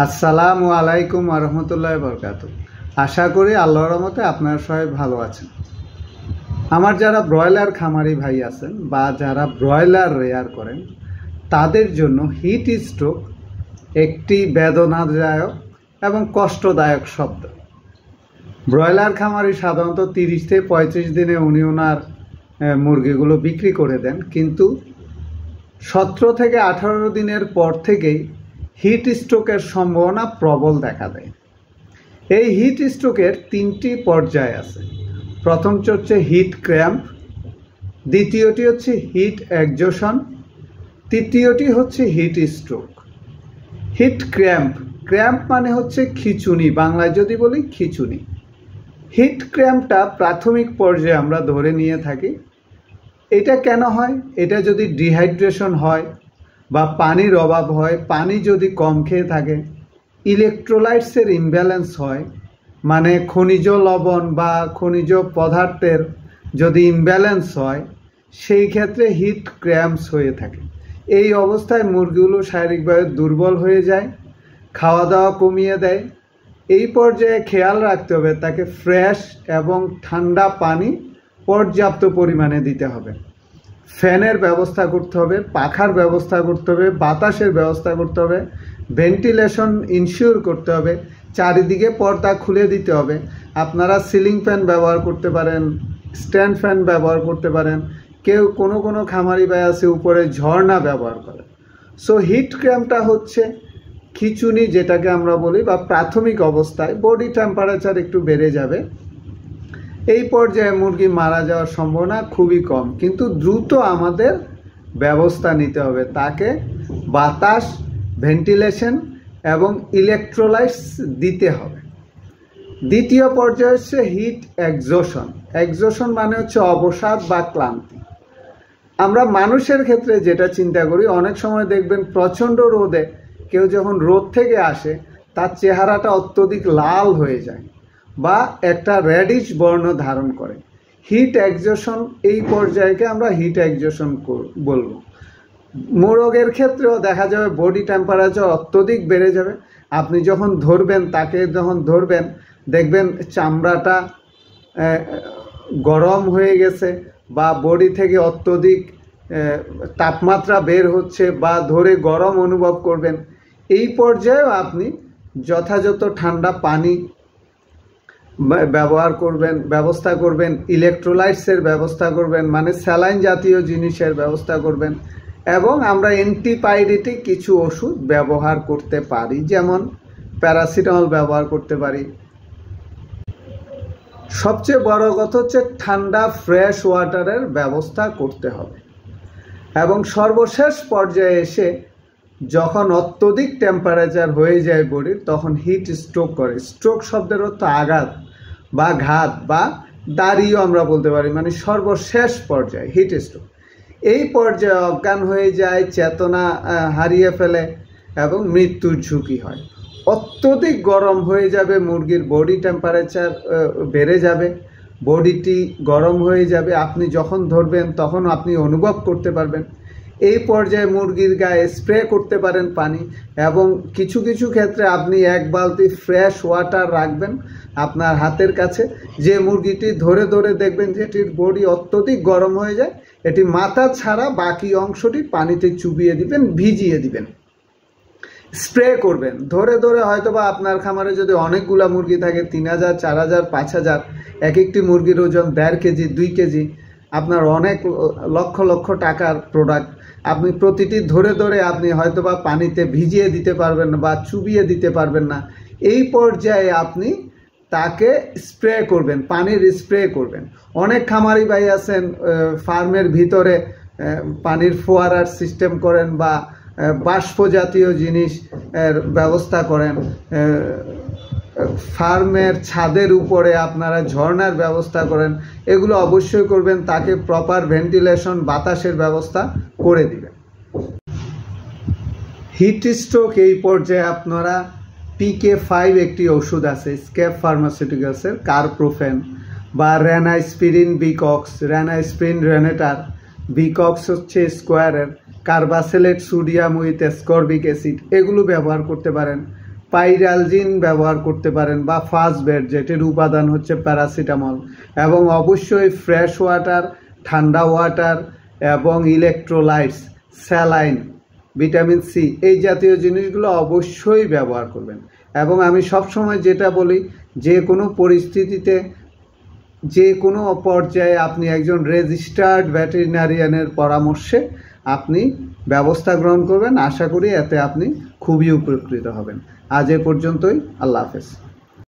আসসালামু আলাইকুম ওয়া রাহমাতুল্লাহি ওয়া বারাকাতুহু। আশা করি আল্লাহর রহমতে আপনারা সবাই ভালো আছেন। আমার যারা ব্রয়লার খামারি ভাই আছেন বা যারা ব্রয়লার রেয়ার করেন তাদের জন্য হিট স্ট্রোক একটি বেদনাদায়ক এবং কষ্টদায়ক শব্দ। ব্রয়লার খামারি সাধারণত 30 থেকে 35 দিনে উনি ওনার মুরগিগুলো বিক্রি করে দেন, কিন্তু 17 থেকে 18 দিনের পর থেকেই হিট স্ট্রোকের সম্ভাবনা প্রবল দেখা দেয়। এই হিট স্ট্রোকের 3টি পর্যায় আছে। প্রথমটি হচ্ছে হিট ক্র্যাম্প, দ্বিতীয়টি হচ্ছে হিট এক্সজশন, তৃতীয়টি হচ্ছে heat stroke. Hit cramp, cramp মানে হচ্ছে খিঁচুনি, বাংলায় যদি বলি খিঁচুনি। হিট ক্র্যাম্পটা প্রাথমিক পর্যায়ে আমরা ধরে নিয়ে থাকি। এটা কেন হয়? এটা যদি ডিহাইড্রেশন হয় বা পানির অভাব হয়, পানি যদি কম খেয়ে থাকে, ইলেকট্রোলাইটসের ইমব্যালেন্স হয়, মানে খনিজ লবণ বা খনিজ পদার্থের যদি ইমব্যালেন্স হয়, সেই ক্ষেত্রে হিট ক্র্যাম্পস হয়ে থাকে। এই অবস্থায় মুরগিগুলো শারীরিকভাবে দুর্বল হয়ে যায়, খাওয়া দাওয়া কমিয়ে দেয়। এই পর্যায়ে খেয়াল রাখতে হবে তাকে ফ্রেশ এবং ঠান্ডা পানি পর্যাপ্ত পরিমাণে দিতে হবে, ফ্যানের ব্যবস্থা করতে হবে, পাখার ব্যবস্থা করতে হবে, বাতাসের ব্যবস্থা করতে হবে, ভেন্টিলেশন ইনশিওর করতে হবে, চারিদিকে পর্দা খুলে দিতে হবে। আপনারা সিলিং ফ্যান ব্যবহার করতে পারেন, স্ট্যান্ড ফ্যান ব্যবহার করতে পারেন, কেউ কোনো খামারি ভাই আছে উপরে ঝর্ণা ব্যবহার করে। সো হিট ক্র্যাম্পটা হচ্ছে খিঁচুনি যেটাকে আমরা বলি, বা প্রাথমিক অবস্থায় বডি টেম্পারেচার একটু বেড়ে যাবে। এই পর্যায়ে মুরগি মারা যাওয়ার সম্ভাবনা খুবই কম, কিন্তু দ্রুত আমাদের ব্যবস্থা নিতে হবে। তাকে বাতাস, ভেন্টিলেশন এবং ইলেকট্রোলাইটস দিতে হবে। দ্বিতীয় পর্যায়ে হচ্ছে হিট এক্সজশন। এক্সজশন মানে হচ্ছে অবসাদ বা ক্লান্তি। আমরা মানুষের ক্ষেত্রে যেটা চিন্তা করি, অনেক সময় দেখবেন প্রচণ্ড রোদে কেউ যখন রোদ থেকে আসে তার চেহারাটা অত্যধিক লাল হয়ে যায় বা একটা রেডিশ বর্ণ ধারণ করে। হিট এক্সজশন, এই পর্যায়কে আমরা হিট এক্সজশন বলবো। মোরগের ক্ষেত্রেও দেখা যাবে বডি টেম্পারেচার অত্যধিক বেড়ে যাবে। আপনি যখন ধরবেন, তাকে যখন ধরবেন দেখবেন চামড়াটা গরম হয়ে গেছে বা বডি থেকে অত্যধিক তাপমাত্রা বের হচ্ছে বা ধরে গরম অনুভব করবেন। এই পর্যায়েও আপনি যথাযথ ঠান্ডা পানি ব্যবস্থা করবেন, ইলেকট্রোলাইটসের ব্যবস্থা করবেন, মানে স্যালাইন জাতীয় জিনিসের ব্যবস্থা করবেন, এবং আমরা অ্যান্টিপাইরেটিক কিছু ওষুধ ব্যবহার করতে পারি, যেমন প্যারাসিটামল ব্যবহার করতে পারি। সবচেয়ে বড় কথা হচ্ছে ঠান্ডা ফ্রেশ ওয়াটারের ব্যবস্থা করতে হবে। এবং সর্বশেষ পর্যায়ে এসে যখন অত্যধিক টেম্পারেচার হয়ে যায় বডির, তখন হিট স্ট্রোক করে। স্ট্রোক শব্দের অর্থ আঘাত বা ঘাত বা দাঁড়িয়েও আমরা বলতে পারি, মানে সর্বশেষ পর্যায়ে হিট স্ট্রোক। এই পর্যায়ে অজ্ঞান হয়ে যায়, চেতনা হারিয়ে ফেলে এবং মৃত্যুর ঝুঁকি হয়। অত্যধিক গরম হয়ে যাবে, মুরগির বডি টেম্পারেচার বেড়ে যাবে, বডিটি গরম হয়ে যাবে। আপনি যখন ধরবেন তখন আপনি অনুভব করতে পারবেন। এই পর্যায়ে মুরগির গায়ে স্প্রে করতে পারেন পানি, এবং কিছু ক্ষেত্রে আপনি 1 বালতি ফ্রেশ ওয়াটার রাখবেন আপনার হাতের কাছে। যে মুরগিটি ধরে দেখবেন যে এটির বডি অত্যধিক গরম হয়ে যায়, এটি মাথা ছাড়া বাকি অংশটি পানিতে চুবিয়ে দিবেন, ভিজিয়ে দিবেন, স্প্রে করবেন ধরে হয়তোবা আপনার খামারে যদি অনেকগুলা মুরগি থাকে, 3000, 4000, 5000, এক একটি মুরগির ওজন 1.5 কেজি, 2 কেজি, আপনার অনেক লক্ষ টাকার প্রোডাক্ট। আপনি প্রতিটি ধরে আপনি হয়তোবা পানিতে ভিজিয়ে দিতে পারবেন না বা চুবিয়ে দিতে পারবেন না। এই পর্যায়ে আপনি তাকে স্প্রে করবেন, পানির স্প্রে করবেন। অনেক খামারি ভাই আছেন ফার্মের ভিতরে পানির ফোয়ারার সিস্টেম করেন বা বাষ্প জাতীয় জিনিস ব্যবস্থা করেন। ফার্মের ছাদের উপরে আপনারা ঝর্ণার ব্যবস্থা করেন। এগুলো অবশ্যই করবেন, তাকে প্রপার ভেন্টিলেশন, বাতাসের ব্যবস্থা করে দিবেন। হিট স্ট্রোক এই পর্যায়ে আপনারা PK5 একটি ওষুধ আছে স্কেপ ফার্মাসিউটিক্যালসের, কার্প্রোফেন বা রেনাস্পিরিন বিকক্স, রেনাস্পিরিন রেনেটার, বিকক্স হচ্ছে স্কোয়ারের, কার্বাসেলেট সোডিয়াম উইথ অ্যাসকর্বিক অ্যাসিড, এগুলো ব্যবহার করতে পারেন। পাইরালজিন ব্যবহার করতে পারেন বা ফার্স্ট বেড, যেটির উপাদান হচ্ছে প্যারাসিটামল, এবং অবশ্যই ফ্রেশ ওয়াটার, ঠান্ডা ওয়াটার এবং ইলেকট্রোলাইটস, স্যালাইন, ভিটামিন সি, এই জাতীয় জিনিসগুলো অবশ্যই ব্যবহার করবেন। এবং আমি সবসময় যেটা বলি, যে কোনো পরিস্থিতিতে, যে কোনো পর্যায়ে আপনি একজন রেজিস্টার্ড ভেটেরিনারিয়ানের পরামর্শে আপনি ব্যবস্থা গ্রহণ করবেন। আশা করি এতে আপনি খুবই উপকৃত হবেন। আজ এ পর্যন্তই। আল্লাহ হাফেজ।